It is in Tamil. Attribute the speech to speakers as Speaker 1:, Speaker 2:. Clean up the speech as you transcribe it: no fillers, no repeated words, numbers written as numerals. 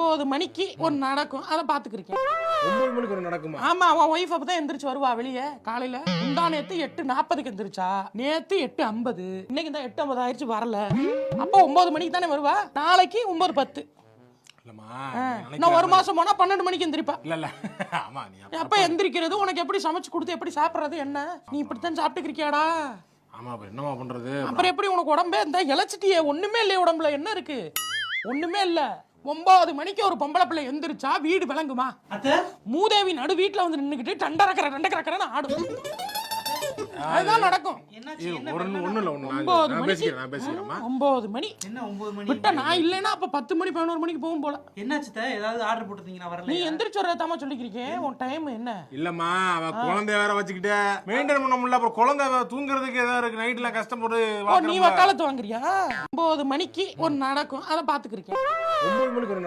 Speaker 1: 9 மணிக்கு ஒரு நடக்கும், அதை பாத்துக்கிருக்கேன்.
Speaker 2: 9 மணிக்கு ஒரு நடக்குமா?
Speaker 1: ஆமா, அவன் ஒய்ஃப் அப்பதான் எந்திரிச்சு வருவா வெளியே காலையில. முந்தா நேத்து 8:40க்கு எந்திரிச்சா, நேத்து 8:50, இன்னைக்கு தான் 8:50 ஆயிடுச்சு வரல. அப்ப 9 மணிக்கு தானே வருவா. நாளைக்கு 9:10.
Speaker 2: இல்லம்மா,
Speaker 1: நான் ஒரு மாசம் போனா 12 மணிக்கு எந்திரிப்பா.
Speaker 2: இல்ல ஆமா, நீ
Speaker 1: எப்ப எந்திரிக்கிறது, உனக்கு எப்படி சமைச்சு கொடுத்து எப்படி சாப்பிடுறது, என்ன நீ இப்படித்தான் சாப்பிட்டுக்கிறியாடா?
Speaker 2: ஆமா, அப்ப என்னமா பண்றது?
Speaker 1: அப்புறம் எப்படி உனக்கு உடம்பே இந்த இழைச்சிட்டியே, ஒண்ணுமே இல்லையே உடம்புல, என்ன இருக்கு? ஒண்ணுமே இல்ல. 9 மணிக்கு ஒரு பொம்பளை பிள்ளை எந்திரிச்சா வீடு விளங்குமா? மூதேவி நடு வீட்டுல வந்து நின்னுக்கிட்டு டண்டரக்கறன்னு ஆடும். அதுதான் நடக்கும்.
Speaker 2: ஒண்ணு இல்ல, நான் பேசிக்கிறேன்.
Speaker 1: 9 மணி
Speaker 3: என்ன 9 மணி
Speaker 1: விட்டா நான் இல்லைன்னா அப்ப 10 மணி 11 மணிக்கு போகும் போல.
Speaker 3: என்னாச்சு? ஏதாவது ஆர்டர் போட்டுருந்தீங்க? நான் வரல.
Speaker 1: நீ எந்திரிச்சு வரதாமா சொல்லிக்கிறீங்க. உன் டைம் என்ன?
Speaker 2: இல்லம்மா, அவ குழந்தைய வேற வச்சுக்கிட்டு மெயின்டைன் பண்ண முடியல. அப்புறம் குழந்தை தூங்குறதுக்கு ஏதாவது இருக்கு, நைட்ல கஷ்டப்பட்டு.
Speaker 1: நீ வக்காலத்து வாங்குறியா? 9 மணிக்கு ஒரு நடக்கும், அதை பாத்துக்கிருக்கேன்.
Speaker 2: 9 மணிக்கு ஒரு